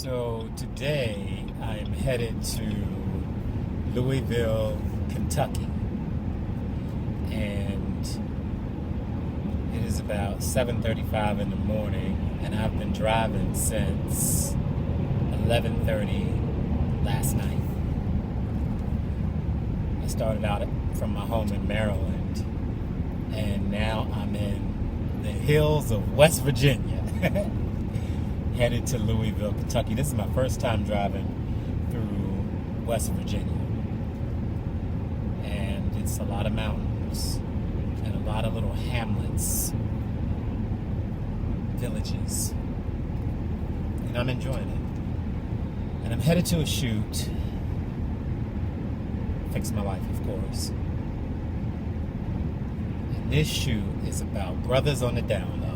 So today I am headed to Louisville, Kentucky, and it is about 7:35 in the morning, and I've been driving since 11:30 last night. I started out from my home in Maryland, and now I'm in the hills of West Virginia. Headed to Louisville, Kentucky. This is my first time driving through West Virginia. And it's a lot of mountains and a lot of little hamlets, villages. And I'm enjoying it. And I'm headed to a shoot. Fix My Life, of course. And this shoot is about brothers on the down low.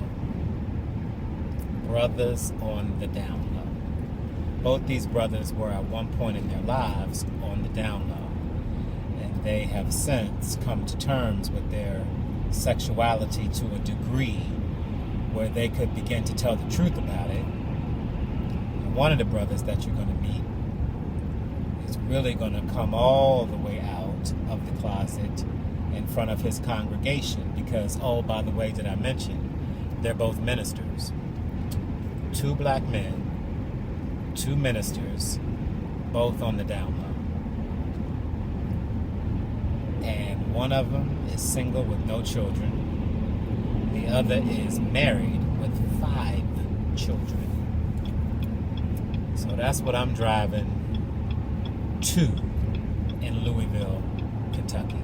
Brothers on the down low. Both these brothers were at one point in their lives on the down low, and they have since come to terms with their sexuality to a degree where they could begin to tell the truth about it. And one of the brothers that you're going to meet is really going to come all the way out of the closet in front of his congregation because, oh, by the way, did I mention, they're both ministers. Two black men, two ministers, both on the down low. And one of them is single with no children. The other is married with 5 children. So that's what I'm driving to in Louisville, Kentucky.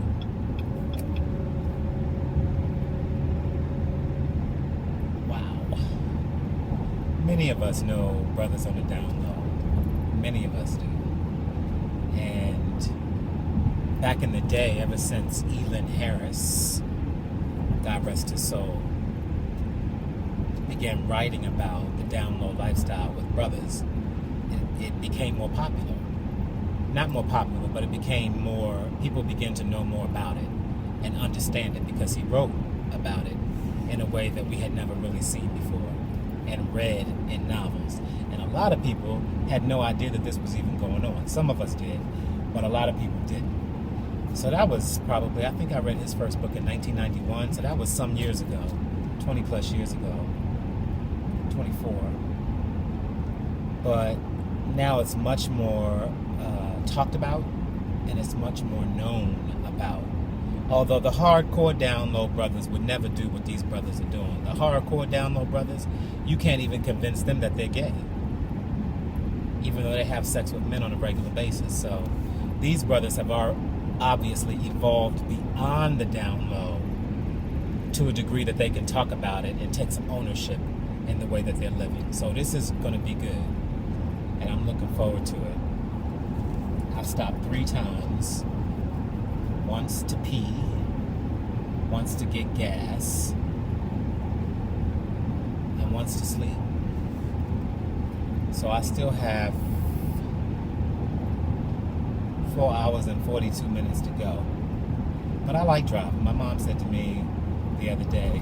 Many of us know brothers on the down low. Many of us do. And back in the day, ever since Elin Harris, God rest his soul, began writing about the down low lifestyle with brothers, it became more popular. Not more popular, but it became more, people began to know more about it and understand it because he wrote about it in a way that we had never really seen before and read in novels. And a lot of people had no idea that this was even going on. Some of us did, but a lot of people didn't. So that was probably, I think I read his first book in 1991, so that was some years ago, 20 plus years ago, 24. But now it's much more talked about, and it's much more known about. Although the hardcore down low brothers would never do what these brothers are doing. The hardcore down low brothers, you can't even convince them that they're gay, even though they have sex with men on a regular basis. So these brothers have obviously evolved beyond the down low to a degree that they can talk about it and take some ownership in the way that they're living. So this is going to be good, and I'm looking forward to it. I've stopped 3 times. Once to pee, once to get gas, and once to sleep. So I still have 4 hours and 42 minutes to go. But I like driving. My mom said to me the other day,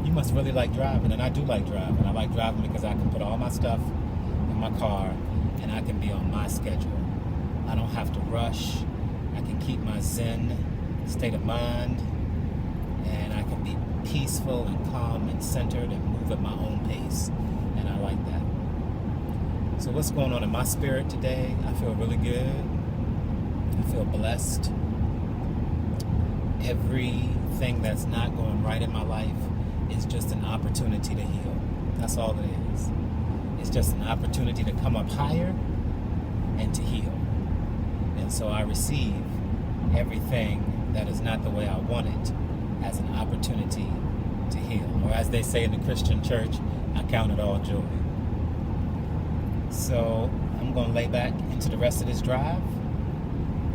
you must really like driving. And I do like driving. I like driving because I can put all my stuff in my car and I can be on my schedule. I don't have to rush. I can keep my zen state of mind, and I can be peaceful and calm and centered and move at my own pace, and I like that. So what's going on in my spirit today? I feel really good. I feel blessed. Everything that's not going right in my life is just an opportunity to heal. That's all it is. It's just an opportunity to come up higher and to heal. And so I receive everything that is not the way I want it as an opportunity to heal. Or as they say in the Christian church, I count it all joy. So I'm going to lay back into the rest of this drive.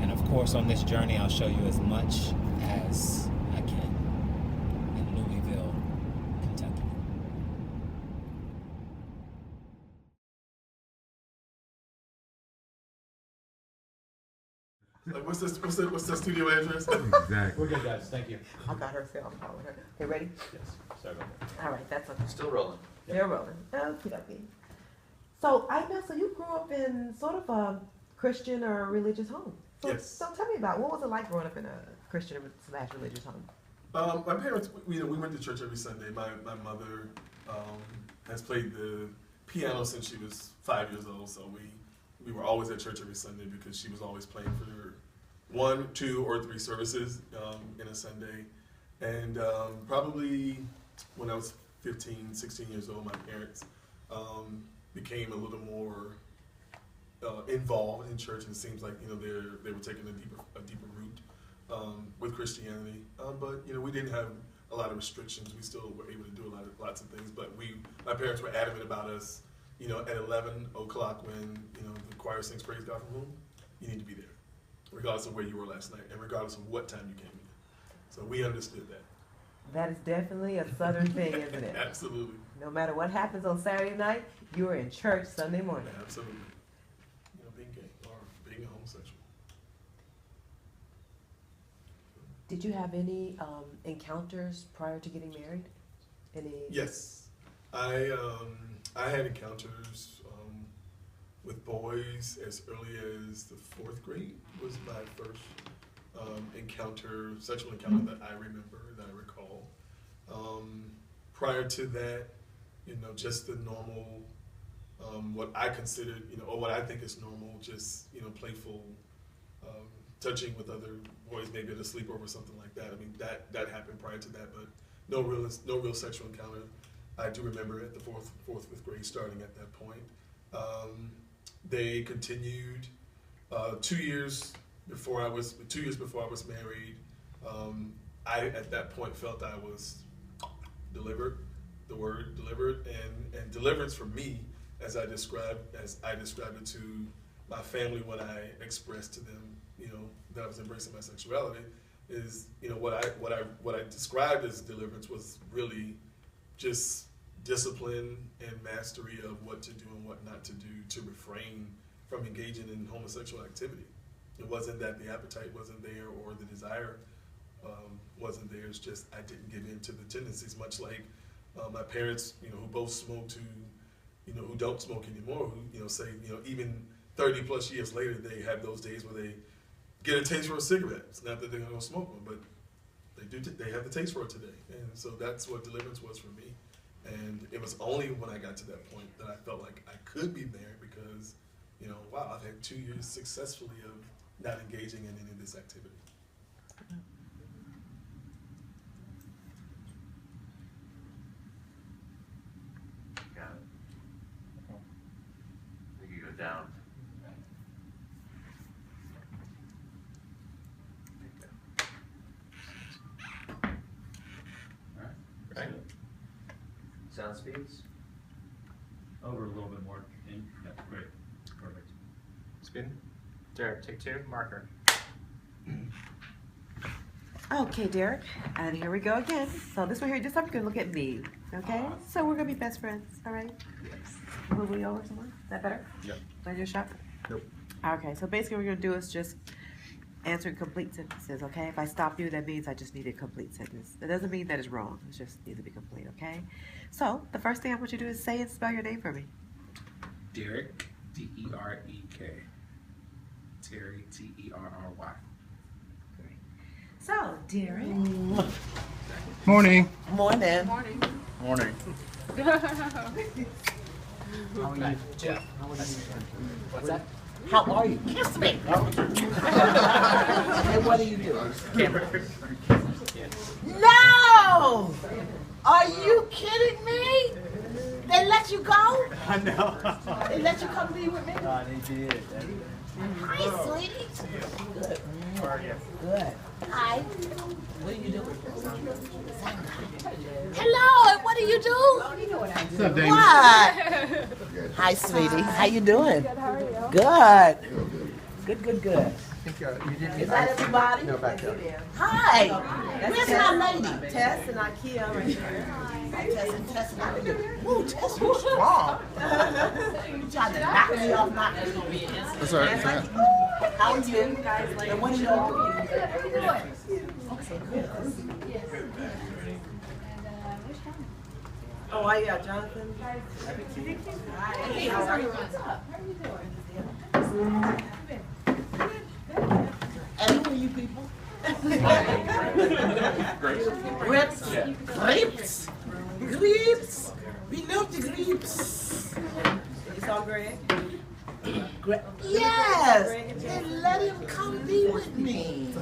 And of course, on this journey, I'll show you as much as I can in Louisville, Kentucky. Like, what's the studio address? Exactly. We're good, guys. Thank you. I got her cell phone with her. Okay, ready? Yes. Sorry about that. All right, that's okay. Still rolling. They're rolling. Okay, okay. So I know, so you grew up in sort of a Christian or a religious home. So, Yes. So tell me about, what was it like growing up in a Christian / religious home? My parents, we went to church every Sunday. My mother has played the piano since she was 5 years old, so we were always at church every Sunday because she was always playing for 1, 2, or 3 services in a Sunday. And probably when I was 15, 16 years old, my parents became a little more involved in church, and it seems like they were taking a deeper root with Christianity. But we didn't have a lot of restrictions. We still were able to do lots of things. But my parents were adamant about us. At 11 o'clock when the choir sings "Praise God from Whom," you need to be there, regardless of where you were last night, and regardless of what time you came in. So we understood that. That is definitely a Southern thing, isn't it? Absolutely. No matter what happens on Saturday night, you are in church Sunday morning. Absolutely. Being gay or being a homosexual. Did you have any encounters prior to getting married? Any? Yes, I had encounters with boys as early as the 4th grade. Was my first sexual encounter that I remember, that I recall. Prior to that, just the normal, what I considered, or what I think is normal, just playful touching with other boys, maybe at a sleepover or something like that. I mean, that happened prior to that, but no real sexual encounter. I do remember at the 4th, 5th grade, starting at that point. They continued 2 years before I was married. I at that point felt I was delivered, the word delivered, and deliverance for me, as I described it to my family when I expressed to them, that I was embracing my sexuality, is what I described as deliverance was really just discipline and mastery of what to do and what not to do to refrain from engaging in homosexual activity. It wasn't that the appetite wasn't there or the desire wasn't there. It's just I didn't give in to the tendencies, much like my parents, who both smoked, who don't smoke anymore, who say, even 30 plus years later, they have those days where they get a taste for a cigarette. It's not that they're gonna go smoke one, but they have the taste for it today. And so that's what deliverance was for me. And it was only when I got to that point that I felt like I could be married because, wow, I've had 2 years successfully of not engaging in any of this activity. Got it. I think you go down. Right. Sound speeds? Over a little bit more. Yeah, great. Perfect. Spin. Derek, take 2, marker. Okay, Derek, and here we go again. So this one here, just I'm gonna look at me, okay? So we're gonna be best friends, all right? Yes. Move me over somewhere. Is that better? Yep. Do I do a shot? Nope. Okay, so basically what we're gonna do is just answer complete sentences, okay? If I stop you, that means I just need a complete sentence. That doesn't mean that it's wrong. It just needs to be complete, okay? So the first thing I want you to do is say and spell your name for me. Derek, D-E-R-E-K. Terry, T-E-R-R-Y. So, Derek. Morning. Morning. Morning. Jeff. What's that? How are you? Kiss me. And what do you do? Camera. No! Are you kidding me? They let you go? I know. They let you come be with me? They did. Hi, sweetie. Good. Good. Hi. What do you do? Hello, and what do you do? What's up, Dave? What? Hi, sweetie. How you doing? Good, how are you? Good. I think you didn't Is that everybody? No, back up. Hi. Where's my lady? Tess and Ikea right here. Tess, how you doing? Ooh, Tess, you strong. You trying to knock me off my feet. That's all right. How are you? And what are y'all doing? Okay, good. Oh, I got Jonathan. Hi, how are you? And who are you people? Grapes. Grapes. Grapes. We love the grapes. You saw Greg? Yes. And let him come be with me.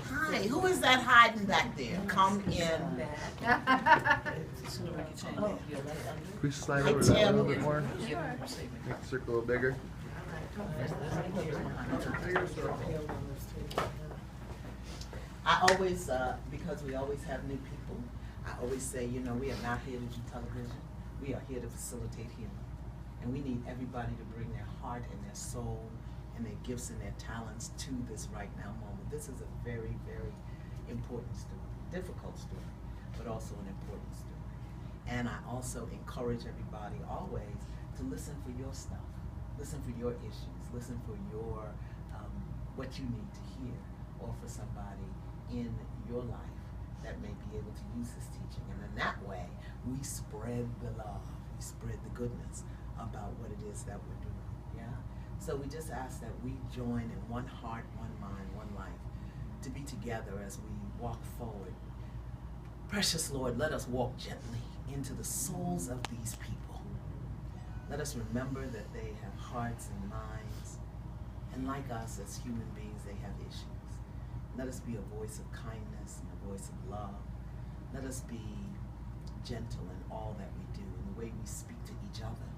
Hi. Who is that hiding back there? Come in. Please slide Hi, over that a Tim. little bit more. Make the circle a little bigger. I always, because we always have new people, I always say, you know, we are not here to do television. We are here to facilitate healing. And we need everybody to bring their heart and their soul and their gifts and their talents to this right now moment. This is a very, very important story, difficult story, but also an important story. And I also encourage everybody always to listen for your stuff, listen for your issues, listen for your, what you need to hear, or for somebody in your life that may be able to use this teaching. And in that way, we spread the love, we spread the goodness about what it is that we're doing, yeah? So we just ask that we join in one heart, one mind, one life, to be together as we walk forward. Precious Lord, let us walk gently into the souls of these people. Let us remember that they have hearts and minds, and like us as human beings, they have issues. Let us be a voice of kindness and a voice of love. Let us be gentle in all that we do, in the way we speak to each other,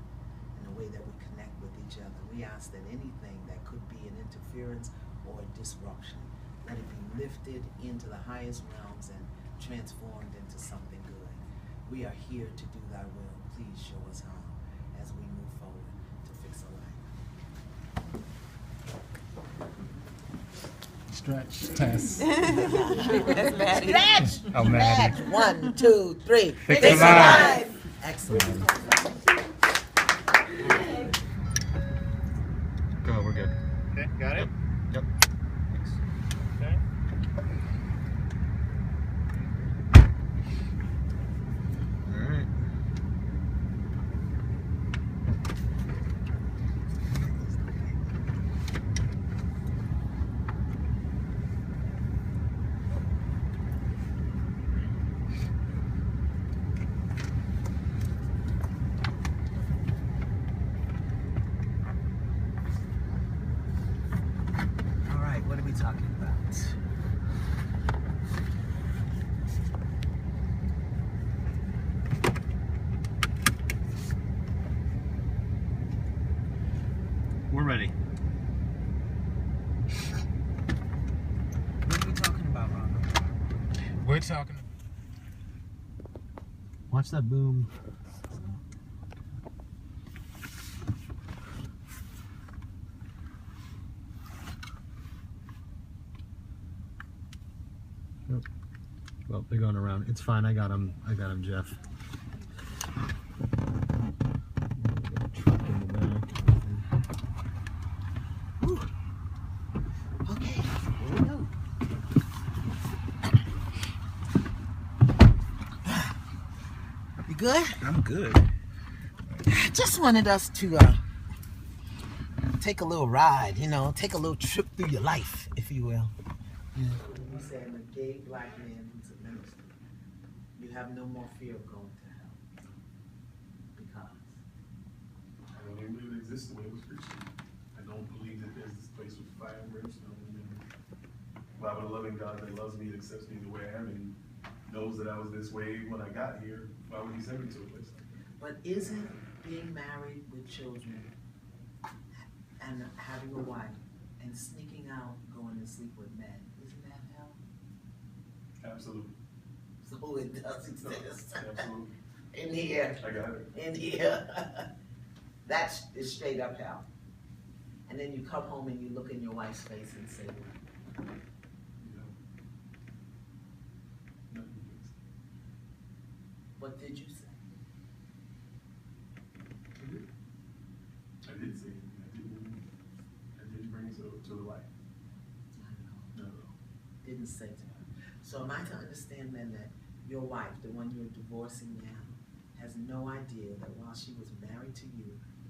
in the way that we connect with each other. We ask that anything that could be an interference or a disruption, let it be lifted into the highest realms and transformed into something good. We are here to do thy will. Please show us how as we move forward to fix a life. Stretch. Test. That's Maddie. Stretch! Oh, Maddie. Stretch! 1, 2, 3. Fix a life. Excellent. Go, we're good. Okay, got it? Yep. Okay. All right. All right, what are we talking about? We're ready. What are we talking about, Robert? We're talking. Watch that boom. Well, they're going around. It's fine. I got him, Jeff. Truck in the back. Okay, here we go. You good? I'm good. Just wanted us to take a little ride, you know, take a little trip through your life, if you will. You say I'm a gay black man who's a minister. You have no more fear of going to hell. Because I don't even believe it exists the way it was preached. I don't believe that there's this place with fire and brimstone. But I have a loving God that loves me and accepts me the way I am and knows that I was this way when I got here. Why would he send me to a place like that? but isn't being married with children and having a wife and sneaking out, going to sleep with men, isn't that hell? Absolutely. So it does exist. Absolutely. In here. I got it. In here. That is straight up hell. And then you come home and you look in your wife's face and say, You know. Nothing exists. what did you say? I did say it. I didn't bring it to the light. No. Didn't say to her. So am I to understand then that your wife, the one you're divorcing now, has no idea that while she was married to you,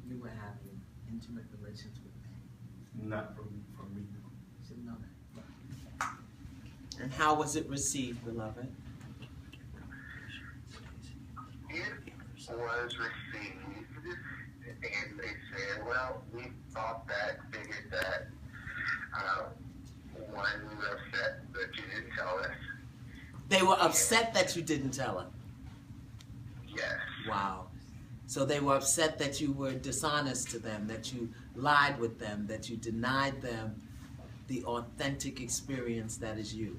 you were having intimate relations with men. Not from me. She didn't know that. And how was it received, beloved? It was received, and they said, well, we thought that, figured that, one, we were upset that you didn't tell us. They were upset that you didn't tell her. Yes. Wow. So they were upset that you were dishonest to them, that you lied with them, that you denied them the authentic experience that is you.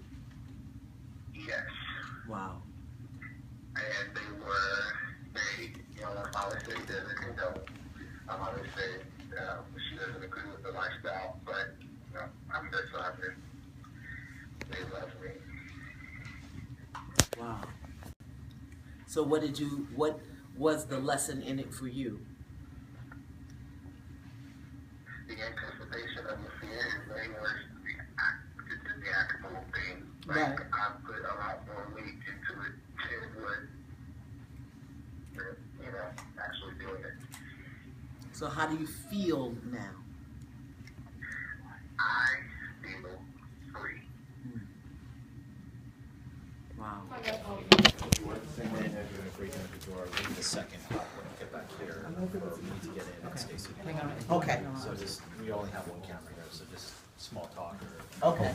Yes. Wow. And they, you know, my mother said she doesn't condone. My mother said she doesn't agree with the lifestyle, but, you know, I'm their son and they love me. Wow. So what was the lesson in it for you? The anticipation of the fear is very much the actual thing. Like, Right. I put a lot more weight into it than what, you know, actually doing it. So how do you feel now? I feel free. Wow. The second, get back here for me to get in and Stacy. Okay. So just, we only have one camera here, so just small talk Okay.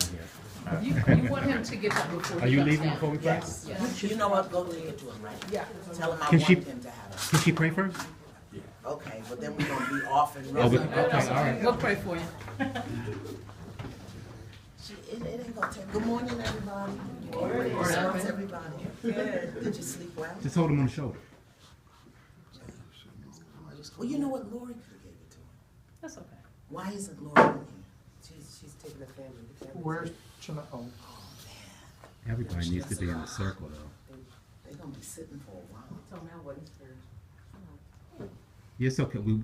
You want him to get up before Are he you comes leaving down. before we pray? Yes. You know what? Go take it to him, right? Yeah. Tell him I Can want she- him to have it. Can she pray first? Okay, but then we're gonna be off and Oh, running. okay, all right. We'll pray for you. It ain't gonna take. Good morning, everybody. How's everybody? Good. Did you sleep well? Just hold him on the shoulder. Well, you know what? Lori could have gave it to him. That's okay. Why isn't Lori in here? She's taking the family. Where's China? Oh, Everybody needs to be in the circle, though. They're gonna be sitting for a while. Told me I wasn't scared. Yeah, it's okay. We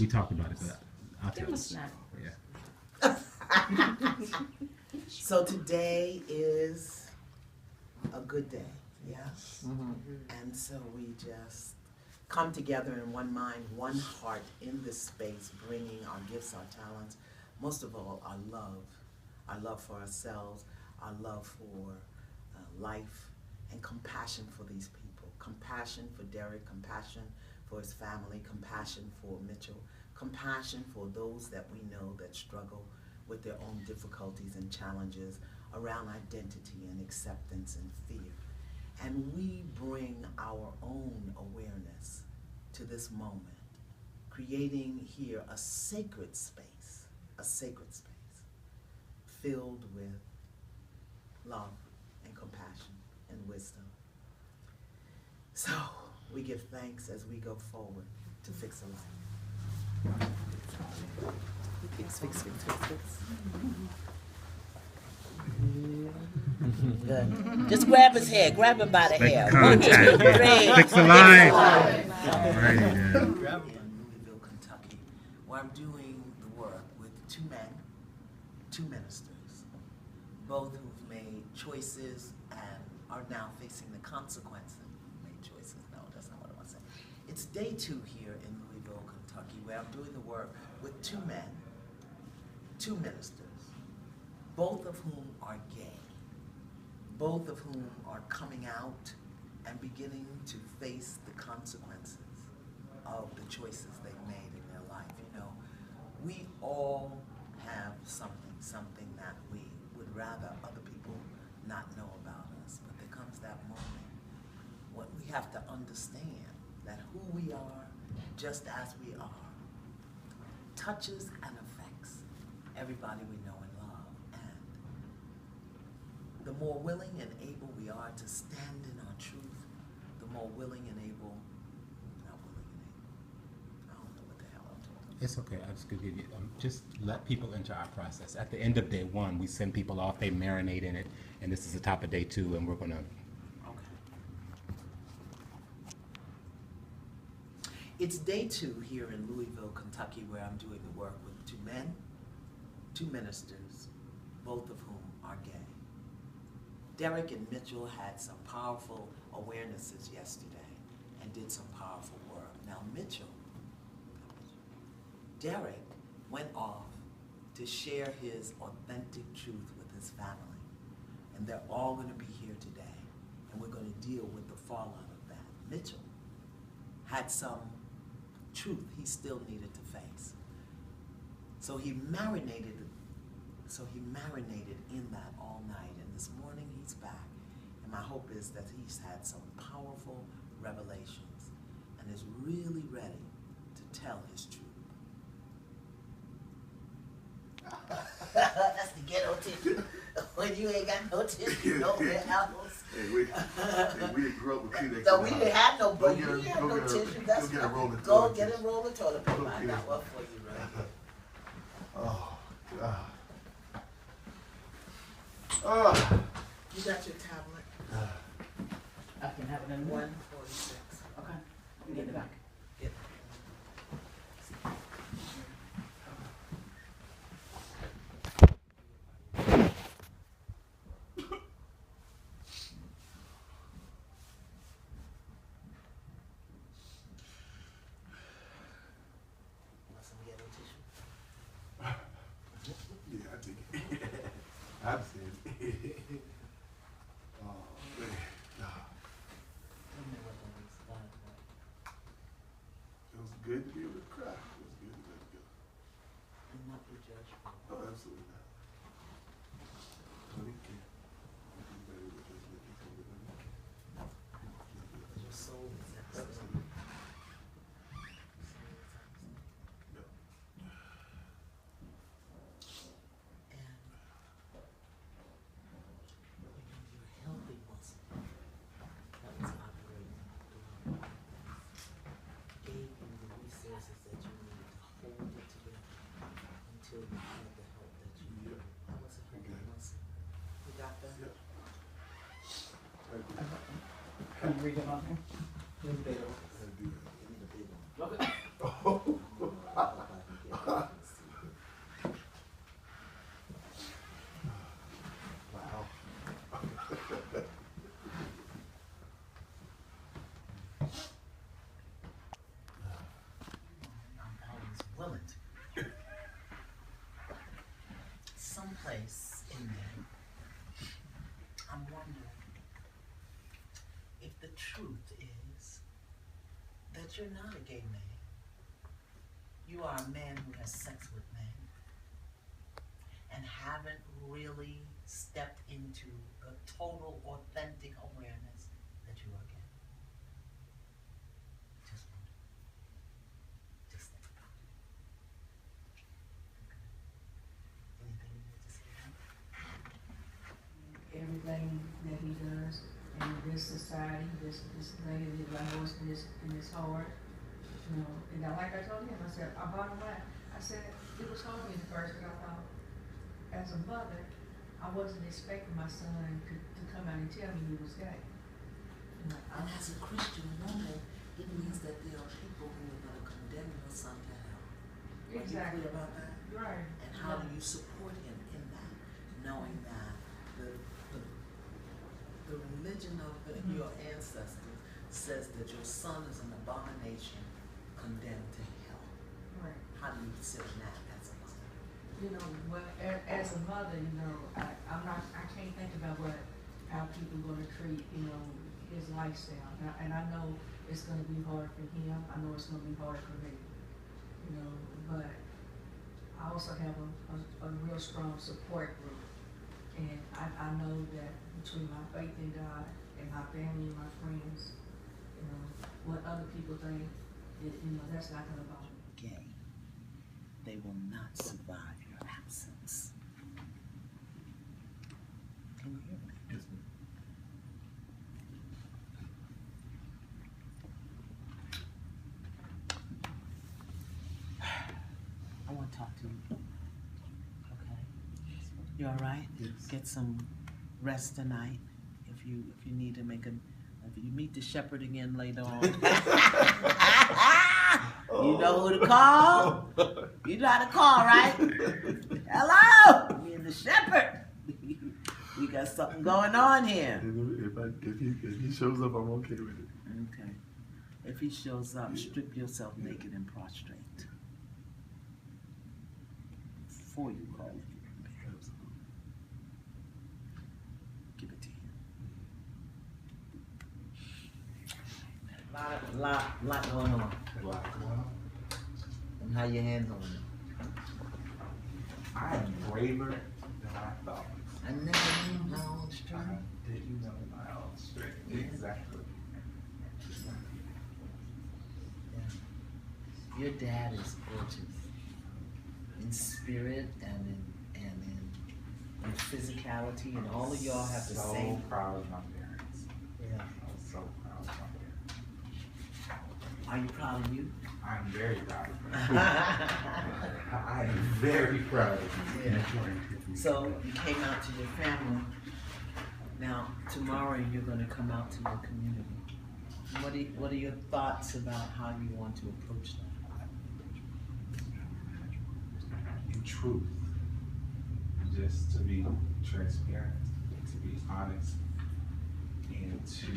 talked about it, but I'll Give tell him a you. snack. Yeah. So today is a good day, yes? And so we just come together in one mind, one heart in this space, bringing our gifts, our talents, most of all, our love for ourselves, our love for life, and compassion for these people. Compassion for Derek, compassion for his family, compassion for Mitchell, compassion for those that we know that struggle with their own difficulties and challenges around identity and acceptance and fear. And we bring our own awareness to this moment, creating here a sacred space filled with love and compassion and wisdom. So we give thanks as we go forward to fix a life. Fix. Good. Just grab his hair. Grab him by the hair. Contact. Yeah. Fix a line. Alrighty then. In Louisville, Kentucky, where I'm doing the work with two men, two ministers, both who've made choices and are now facing the consequences. Made choices? No, that's not what I want to say. It's day 2 here in Louisville, Kentucky, where I'm doing the work with two men, two ministers, both of whom are gay, both of whom are coming out and beginning to face the consequences of the choices they've made in their life. You know, we all have something that we would rather other people not know about us, but there comes that moment when we have to understand that who we are, just as we are, touches and affects everybody we know and love. And the more willing and able we are to stand in our truth, the more willing and able, not willing and able, I don't know what the hell I'm talking about. It's okay. I just could give you, just let people into our process. At the end of day 1, we send people off, they marinate in it, and this is the top of day 2, and we're gonna. Okay. It's day 2 here in Louisville, Kentucky, where I'm doing the work with two men, two ministers, both of whom are gay. Derek and Mitchell had some powerful awarenesses yesterday. and did some powerful work. Now Derek went off to share his authentic truth with his family. And they're all going to be here today. And we're going to deal with the fallout of that. Mitchell had some truth he still needed to face. So he marinated in that all night. And this morning he's back. And my hope is that he's had some powerful revelations and is really ready to tell his truth. That's the ghetto tissue. When you ain't got no tissue nowhere else. Hey, we didn't grow up with Kleenex. No, we didn't have no, but you Go didn't get have no a- tissue. That's go get a roll of Go toilet get a tissue. roll of toilet paper. I Okay. got one for you right here. Oh, God. You got your tablet? I can have it in one. 146. Okay. Let me get it back. Yep. Want some ghetto tissue? Yeah, I take it. I've seen it. Oh, man. Tell me what that is. It was good to be able to cry. It was good to let it go. And not be judgmental. Oh, absolutely not. Honey, can't. Anybody with judgment can come with honey. Your soul is at stake. Absolutely. No. And your healthy muscle that was operating gave you the resources that you needed to hold it together until you had the help that you needed. That was a healthy muscle. You got that? Yeah. I do. Can you read it on here? Give me the big one. I do. Give me the big one. Okay. Oh. I hope I can get it. I can see it. Wow. I'm always willing to. Someplace in there, I'm wondering if the truth is that you're not a gay man. You are a man who has sex with men and haven't really stepped into the total authentic awareness that you are gay. Just wonder. Just think about it. Okay. Anything you need to say? Everything that he does in this society, this lady that I know in this hard, you know, and now, like I told him, I said, bottom line, I said, it was hard for me at first, but I thought, as a mother, I wasn't expecting my son to come out and tell me he was gay. You know, And as a Christian woman, it means that there are people who are going to condemn your son to hell. Are you Exactly. clear about that? Right. And how do you support him in that, knowing that the religion of your ancestors says that your son is an abomination condemned to hell? Right. How do you sit in that as a mother? You know, well, as a mother, you know, I can't think about how people are gonna treat, you know, his lifestyle. And I know it's gonna be hard for him. I know it's gonna be hard for me. You know, but I also have a real strong support group. And I know that between my faith in God and my family and my friends, you know, what other people think, you know, that's not gonna bother me. Gay, they will not survive your absence. Can you hear me? Yes, ma'am. I want to talk to you. Okay? You all right? Yes. Get some rest tonight. If you need to if you meet the shepherd again later on. You know who to call? You know how to call, right? Hello! Me and the shepherd. We got something going on here. If he shows up, I'm okay with it. Okay. If he shows up, strip yourself naked and prostrate. Before you call him. Give it to him. Lot going on. And how you handling it? I am braver than I thought. I never knew my own strength. I didn't know my own strength. Exactly. Yeah. Your dad is gorgeous. In spirit and in physicality, and all of y'all have the so same. So proud of my parents. Yeah. I'm so proud of my parents. Are you proud of you? I'm very proud of you. I am very proud of you. Yeah. So you came out to your family. Now tomorrow you're going to come out to your community. What are your thoughts about how you want to approach that? In truth, just to be transparent, to be honest, and to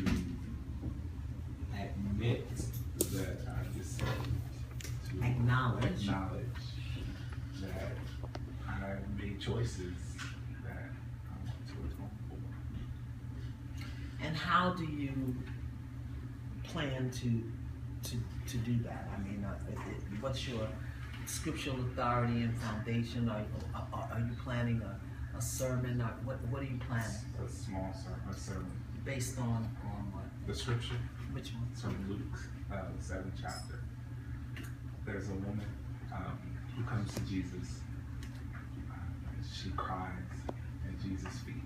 admit that I deceived, to acknowledge that I made choices that I want to atone for. And how do you plan to do that? I mean, what's your scriptural authority and foundation? Are you planning a sermon? Or what are you planning? A small sermon. Based on what? The scripture. Which one? It's from Luke, 7th chapter. There's a woman who comes to Jesus. She cries at Jesus' feet.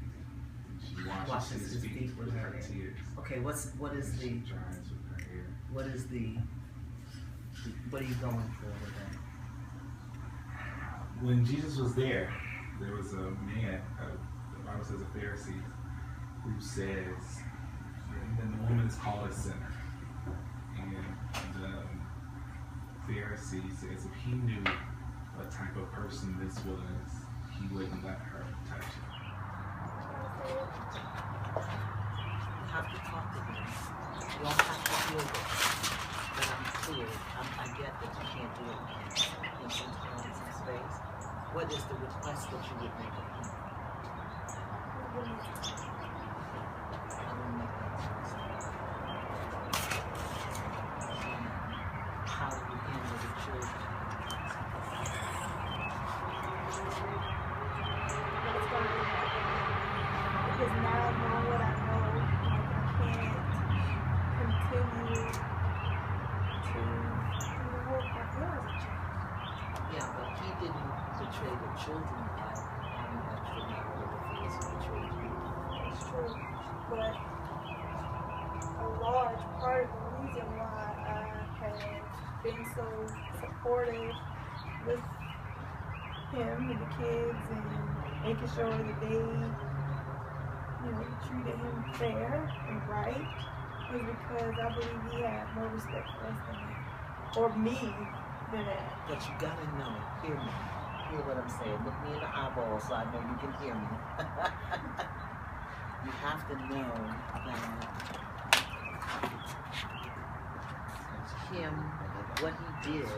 She washes his feet with her tears. Okay, what is the? She dries with her hair. What is what are you going for with that? When Jesus was there was a man, the Bible says a Pharisee, who says, and the woman is called a sinner. And the Pharisee says if he knew what type of person this was, he wouldn't let her touch it. You have to talk to him. You don't have to feel this. But I'm clear. I get that you can't do it in some time and some space. What is the request that you would make of him? I don't make that choice. How do you handle the children? Because now knowing what I know, like I can't continue to work my feelings. Yeah, but he didn't betray the children by having that traumatic feelings he betrayed you. It's true, but a large part of the reason why I have been so supportive with him and the kids and making sure that they, treated him fair and right is because I believe he had more respect for us than that, or me than that. But you gotta know, hear me. Hear what I'm saying. Look me in the eyeball so I know you can hear me. You have to know that him, what he did.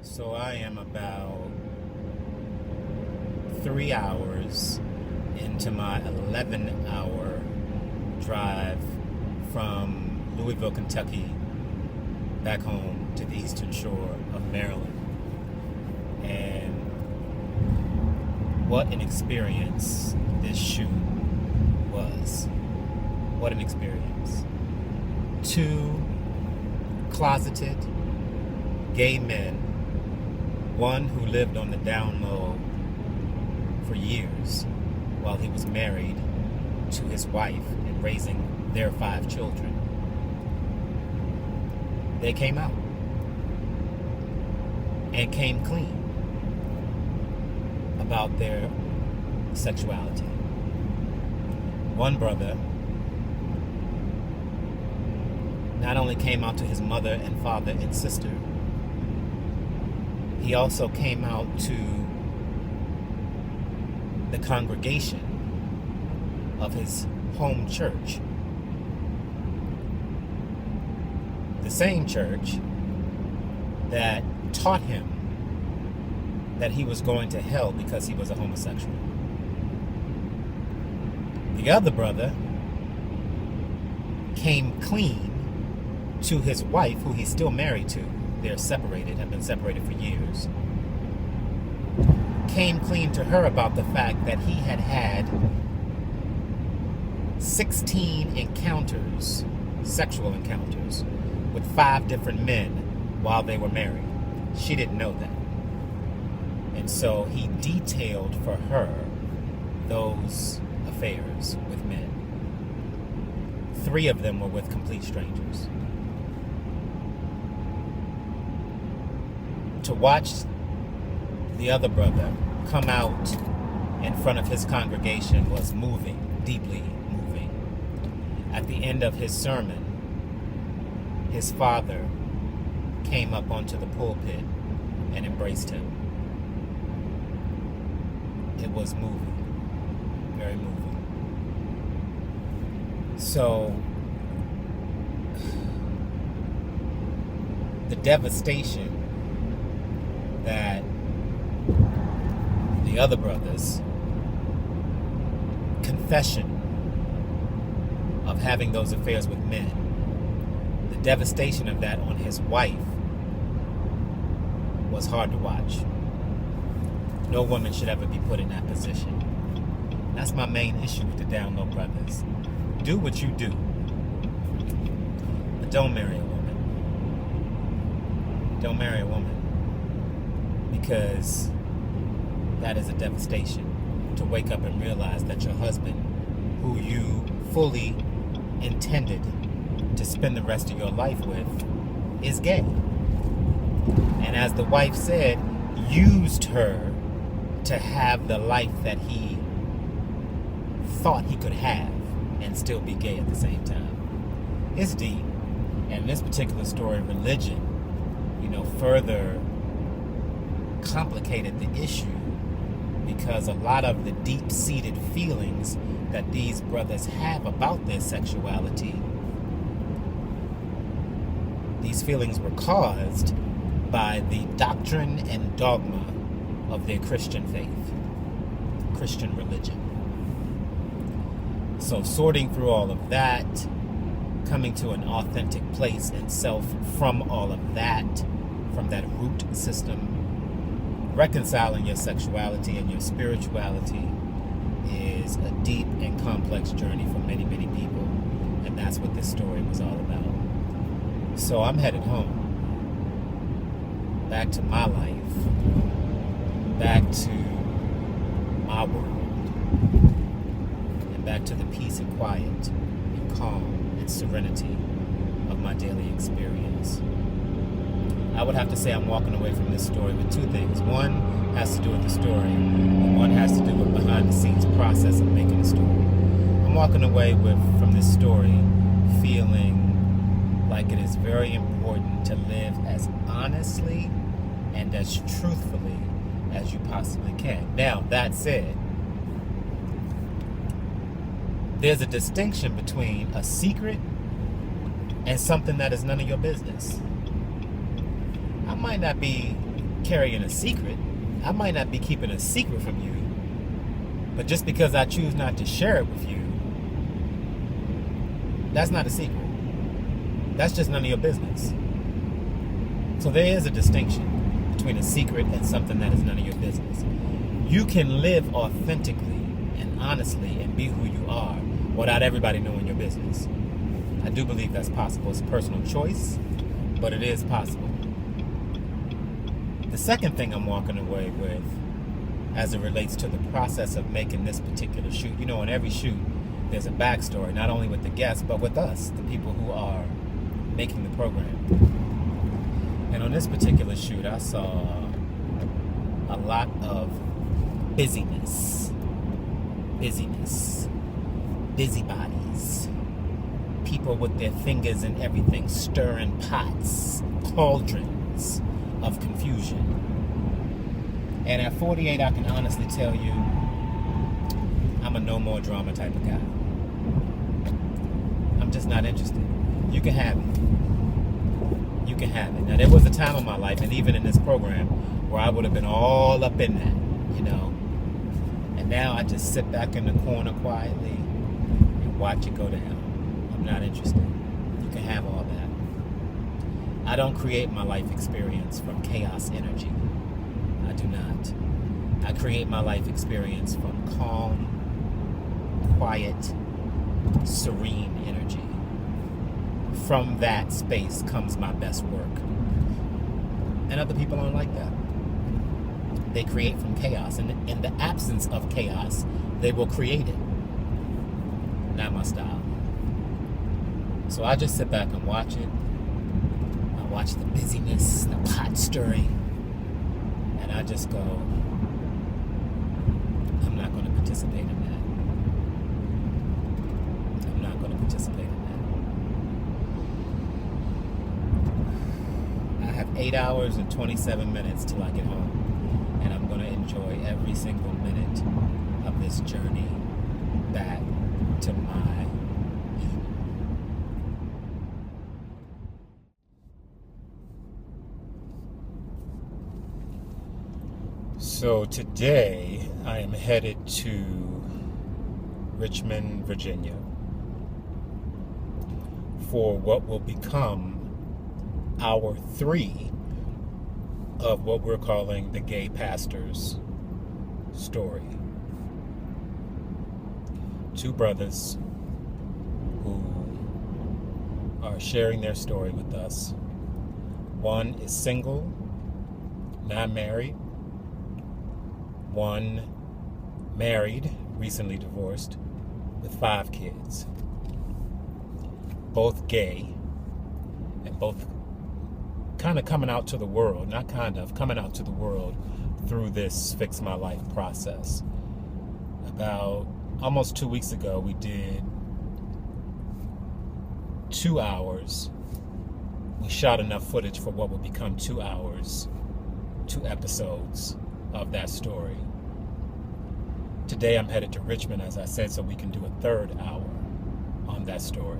So I am about 3 hours into my 11-hour drive from Louisville, Kentucky, back home to the eastern shore of Maryland. And what an experience this shoot was. What an experience. 2 closeted gay men, one who lived on the down low for years while he was married to his wife and raising their 5 children. They came out and came clean about their sexuality. One brother not only came out to his mother and father and sister, he also came out to the congregation of his home church the same church that taught him that he was going to hell because he was a homosexual. The other brother came clean to his wife, who he's still married to. They're separated, have been separated for years. Came clean to her about the fact that he had had 16 encounters, sexual encounters, with 5 different men while they were married. She didn't know that. And so he detailed for her those affairs with men. 3 of them were with complete strangers. To watch the other brother come out in front of his congregation was moving, deeply moving. At the end of his sermon, his father came up onto the pulpit and embraced him. It was moving, very moving. So, the devastation that the other brother's confession of having those affairs with men, the devastation of that on his wife was hard to watch. No woman should ever be put in that position. That's my main issue with the Down Low brothers. Do what you do, but don't marry a woman. Don't marry a woman, because that is a devastation to wake up and realize that your husband, who you fully intended to spend the rest of your life with, is gay. And as the wife said, used her to have the life that he thought he could have and still be gay at the same time. It's deep. And in this particular story, religion, further complicated the issue, because a lot of the deep-seated feelings that these brothers have about their sexuality, these feelings were caused by the doctrine and dogma of their Christian faith, Christian religion. So sorting through all of that, coming to an authentic place in self from all of that, from that root system, reconciling your sexuality and your spirituality is a deep and complex journey for many, many people. And that's what this story was all about. So I'm headed home. Back to my life. Back to my world. And back to the peace and quiet and calm and serenity of my daily experience. I would have to say I'm walking away from this story with 2 things. One has to do with the story, and one has to do with behind-the-scenes process of making a story. I'm walking away from this story feeling like it is very important to live as honestly and as truthfully as you possibly can. Now, that said, there's a distinction between a secret and something that is none of your business. I might not be carrying a secret. I might not be keeping a secret from you. But just because I choose not to share it with you, that's not a secret. That's just none of your business. So there is a distinction between a secret and something that is none of your business. You can live authentically and honestly and be who you are without everybody knowing your business. I do believe that's possible. It's a personal choice, but it is possible. The second thing I'm walking away with, as it relates to the process of making this particular shoot, in every shoot, there's a backstory, not only with the guests, but with us, the people who are making the program. And on this particular shoot, I saw a lot of busyness, busybodies, people with their fingers in everything, stirring pots, cauldrons of confusion. And at 48, I can honestly tell you, I'm a no more drama type of guy. I'm just not interested. You can have it. you can have it. Now, there was a time in my life, and even in this program, where I would have been all up in that, you know. And now I just sit back in the corner quietly and watch it go to hell. I'm not interested. You can have all that. I don't create my life experience from chaos energy. I do not. I create my life experience from calm, quiet, serene energy. From that space comes my best work. And other people aren't like that. They create from chaos. And in the absence of chaos, they will create it. Not my style. So I just sit back and watch it. I watch the busyness, the pot stirring. And I just go, I'm not going to participate in that. I'm not going to participate in that. I have 8 hours and 27 minutes till I get home. And I'm going to enjoy every single minute of this journey back to my Eden. So today I am headed to Richmond, Virginia for what will become hour 3 of what we're calling the Gay Pastor's Story. 2 brothers who are sharing their story with us. One is single, not married. One married, recently divorced, with 5 kids. Both gay, and both kind of coming out to the world, coming out to the world through this Fix My Life process. About almost 2 weeks ago, we did 2 hours. We shot enough footage for what would become 2 hours, 2 episodes of that story. Today I'm headed to Richmond, as I said, so we can do a 3rd hour on that story.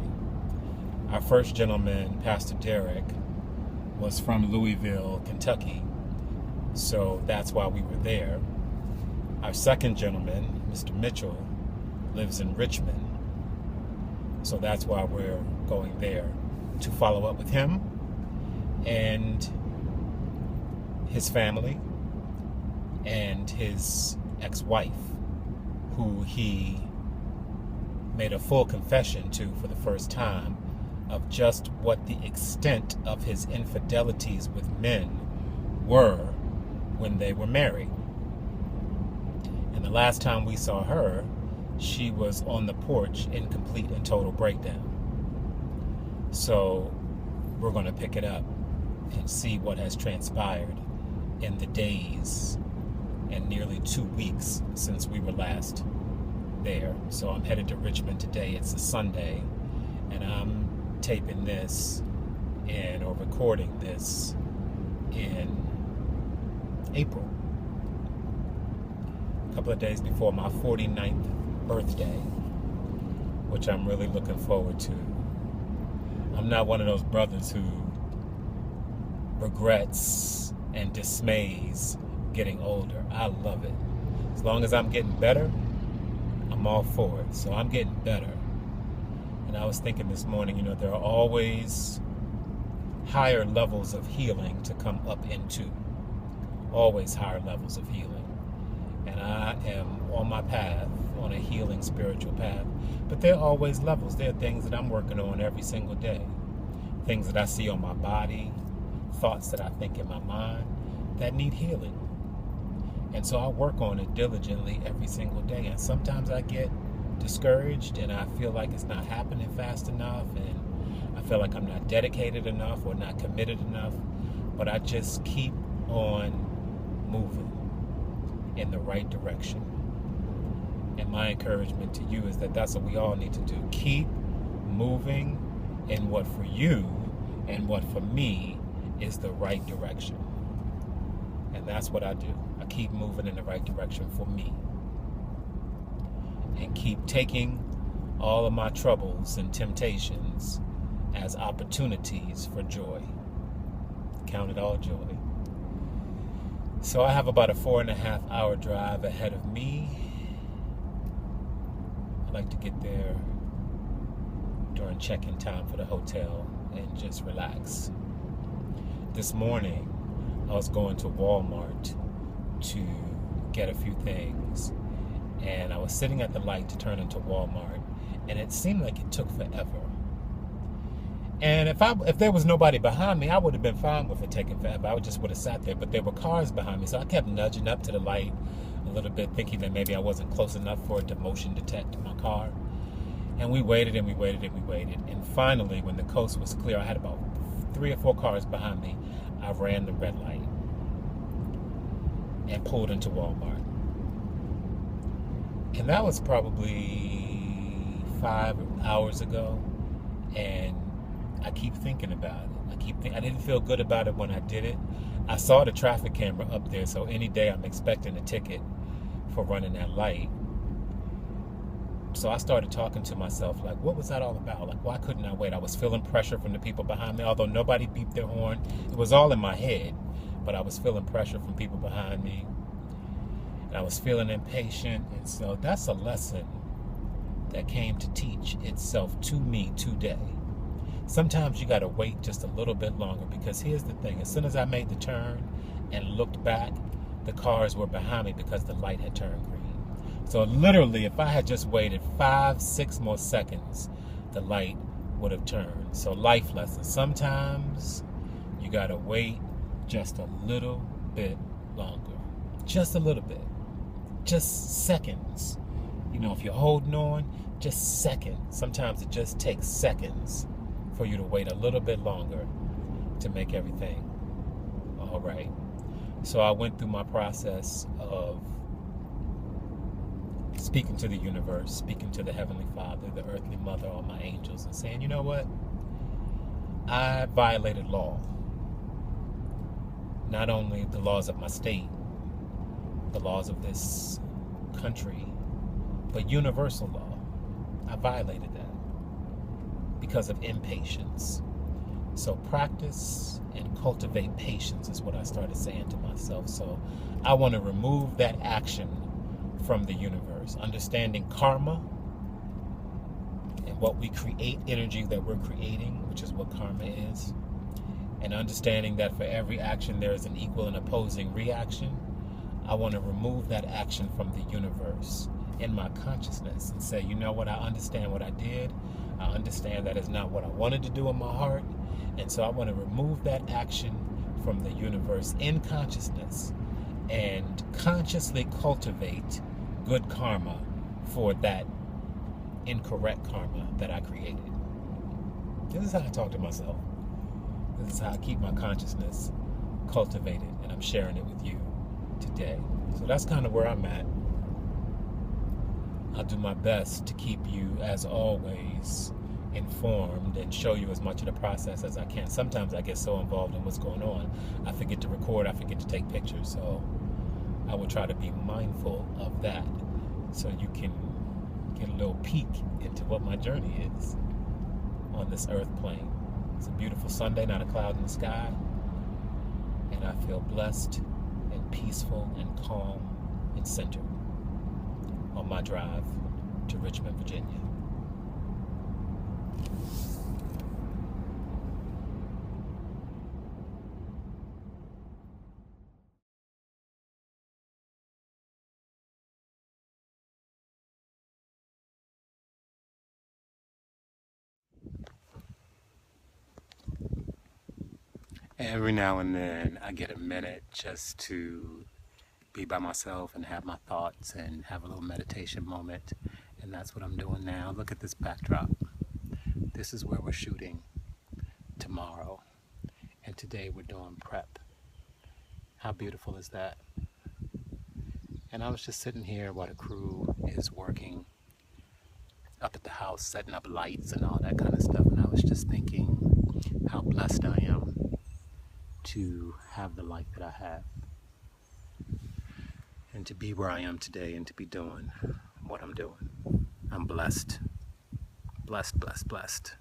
Our first gentleman, Pastor Derek, was from Louisville, Kentucky, so that's why we were there. Our second gentleman, Mr. Mitchell, lives in Richmond, so that's why we're going there to follow up with him and his family and his ex-wife, who he made a full confession to for the first time of just what the extent of his infidelities with men were when they were married. And the last time we saw her, she was on the porch in complete and total breakdown. So we're going to pick it up and see what has transpired in the days and nearly 2 weeks since we were last there. So I'm headed to Richmond today. It's a Sunday, and I'm taping this or recording this in April, a couple of days before my 49th birthday, which I'm really looking forward to. I'm not one of those brothers who regrets and dismays getting older. I love it. As long as I'm getting better, I'm all for it. So I'm getting better. And I was thinking this morning, there are always higher levels of healing to come up into. Always higher levels of healing. And I am on my path, on a healing spiritual path. But there are always levels. There are things that I'm working on every single day. Things that I see on my body, thoughts that I think in my mind that need healing. And so I work on it diligently every single day. And sometimes I get discouraged and I feel like it's not happening fast enough, and I feel like I'm not dedicated enough or not committed enough. But I just keep on moving in the right direction. And my encouragement to you is that that's what we all need to do. Keep moving in what for you and what for me is the right direction. And that's what I do. I keep moving in the right direction for me. And keep taking all of my troubles and temptations as opportunities for joy. count it all joy. So I have about a 4.5 hour drive ahead of me. I like to get there during check-in time for the hotel and just relax. This morning, I was going to Walmart to get a few things, and I was sitting at the light to turn into Walmart, and it seemed like it took forever. And if there was nobody behind me, I would have been fine with it taking forever. I just would have sat there, but there were cars behind me, so I kept nudging up to the light a little bit, thinking that maybe I wasn't close enough for it to motion detect my car. And we waited and we waited and we waited. And finally, when the coast was clear, I had about 3 or 4 cars behind me. I ran the red light and pulled into Walmart. And that was probably 5 hours ago. And I keep thinking about it. I didn't feel good about it when I did it. I saw the traffic camera up there, so any day I'm expecting a ticket for running that light. So I started talking to myself, like, what was that all about? Like, why couldn't I wait? I was feeling pressure from the people behind me, although nobody beeped their horn. It was all in my head, but I was feeling pressure from people behind me. And I was feeling impatient, and so that's a lesson that came to teach itself to me today. Sometimes you gotta wait just a little bit longer, because here's the thing. As soon as I made the turn and looked back, the cars were behind me because the light had turned green. So literally, if I had just waited 5-6 more seconds, the light would have turned. So life lesson. Sometimes you gotta wait just a little bit longer. Just a little bit. Just seconds. You know, if you're holding on, just seconds. Sometimes it just takes seconds for you to wait a little bit longer to make everything all right. So I went through my process of speaking to the universe, speaking to the Heavenly Father, the earthly mother, all my angels, and saying, you know what? I violated law. Not only the laws of my state, the laws of this country, but universal law. I violated that because of impatience. So practice and cultivate patience is what I started saying to myself. So I want to remove that action from the universe. Understanding karma and what we create, energy that we're creating, which is what karma is. And understanding that for every action there is an equal and opposing reaction. I want to remove that action from the universe in my consciousness and say, you know what, I understand what I did. I understand that is not what I wanted to do in my heart. And so I want to remove that action from the universe in consciousness and consciously cultivate good karma for that incorrect karma that I created. This is how I talk to myself. This is how I keep my consciousness cultivated, and I'm sharing it with you today. So that's kind of where I'm at. I'll do my best to keep you, as always, informed and show you as much of the process as I can. Sometimes I get so involved in what's going on, I forget to record, I forget to take pictures. So I will try to be mindful of that so you can get a little peek into what my journey is on this earth plane. It's a beautiful Sunday, not a cloud in the sky, and I feel blessed and peaceful and calm and centered on my drive to Richmond, Virginia. Every now and then I get a minute just to be by myself and have my thoughts and have a little meditation moment. And that's what I'm doing now. Look at this backdrop. This is where we're shooting tomorrow. And today we're doing prep. How beautiful is that? And I was just sitting here while the crew is working up at the house, setting up lights and all that kind of stuff. And I was just thinking how blessed I am to have the life that I have, and to be where I am today, and to be doing what I'm doing. I'm blessed. Blessed, blessed, blessed.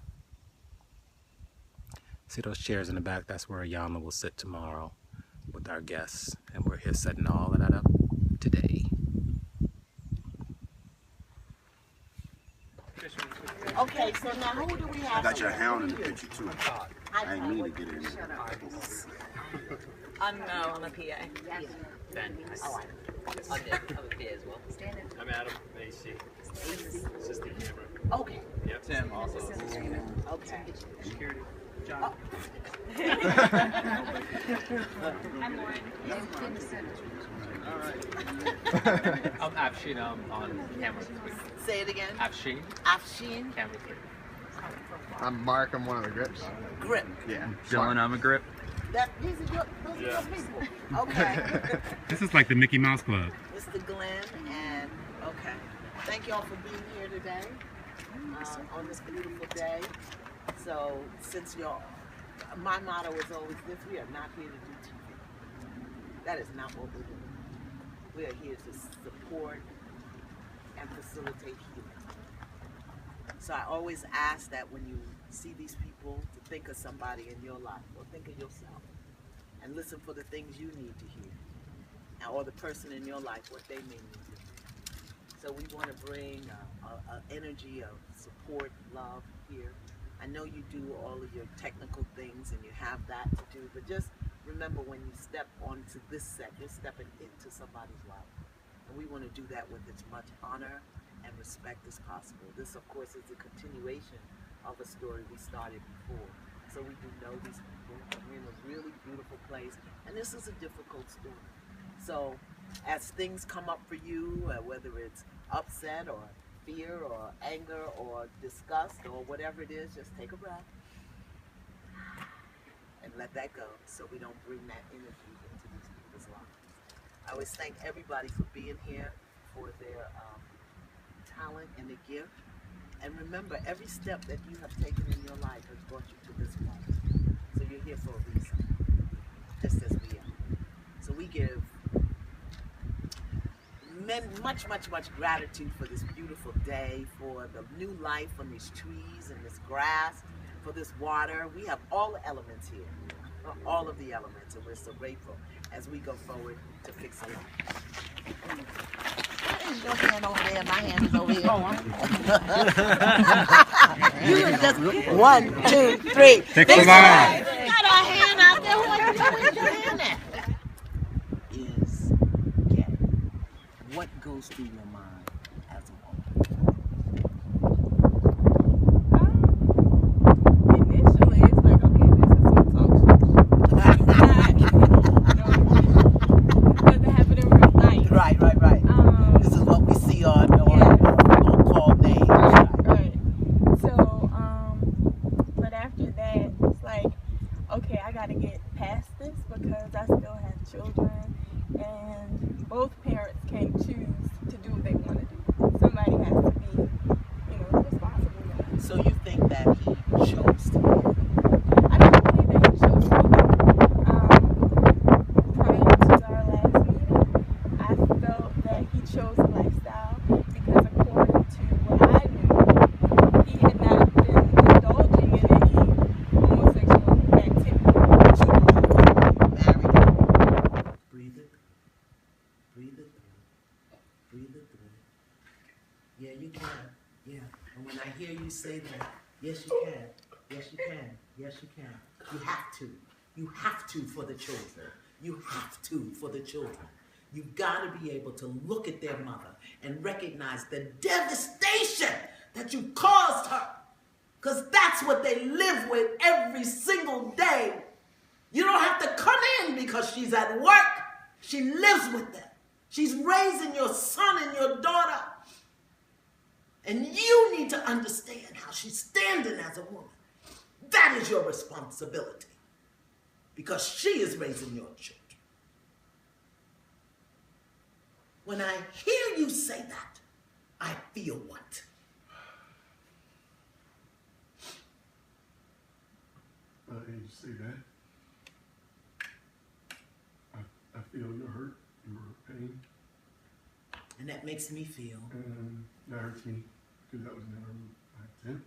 See those chairs in the back? That's where Iyanla will sit tomorrow with our guests. And we're here setting all of that up today. Okay, so now who do we have? I got your hound in the picture too. I ain't mean to get in there. I'm a PA. Ben. Oh, I'm a PA as well. I'm Adam, AC. Assistant camera. Okay. Yep. Tim also. Okay. Security. John. I'm Lauren. I'm Afshin. I'm on camera 3. Say it again. Afshin. Afshin. Camera 3. I'm Mark. I'm one of the grips. Grip. Yeah. Dylan, I'm a grip. Those are your people. Okay. This is like the Mickey Mouse Club. Mr. Glenn and okay. Thank y'all for being here today on this beautiful day. So since my motto is always this: we are not here to do TV. That is not what we're doing. We are here to support and facilitate healing. So I always ask that when you see these people, to think of somebody in your life or think of yourself and listen for the things you need to hear, or the person in your life, what they may need to hear. So we want to bring an energy of support, love here. I know you do all of your technical things and you have that to do, but just remember when you step onto this set, you're stepping into somebody's life. And we want to do that with as much honor and respect as possible. This, of course, is a continuation of a story we started before. So we do know these people. We're in a really beautiful place, and this is a difficult story. So as things come up for you, whether it's upset or fear or anger or disgust or whatever it is, just take a breath and let that go so we don't bring that energy into these people's lives. I always thank everybody for being here, for their talent and their gift. And remember, every step that you have taken in your life has brought you to this moment. So you're here for a reason, just as we are. So we give much gratitude for this beautiful day, for the new life from these trees and this grass, for this water. We have all the elements here, all of the elements, and we're so grateful as we go forward to fix a life. Why is your hand over there and my hand is over here? You is just 1, 2, 3. Fix the life. You got a hand out there. Where's your hand at? Is gay. What goes through your mind as a woman? Initially, it's like, okay, this is some talk shit. Doesn't happen in real life. Right. This is what we see on call names. Right. So, but after that, it's like, okay, I gotta get past this because I still have children, and both parents can't choose to do what they want to do. Somebody has to be, responsible now. So you think that he chose to? I don't believe that he chose to. Prior to our last meeting, I felt that he chose a lifestyle because according to what I knew, he had not been indulging in any homosexual activity. Married. Breathe it. Breathe it through. Breathe it through. Yeah, you can. Yeah. And when I hear you say that, yes, you can. Yes, you can. Yes, you can. You have to. You have to for the children. You have to for the children. You've got to be able to look at their mother and recognize the devastation that you caused her. Because that's what they live with every single day. You don't have to come in because she's at work. She lives with them. She's raising your son and your daughter. And you need to understand how she's standing as a woman. That is your responsibility. Because she is raising your children. When I hear you say that, I feel what? I hear you say that. I feel your hurt, your pain. And that makes me feel. And that hurts me because that was never my intent.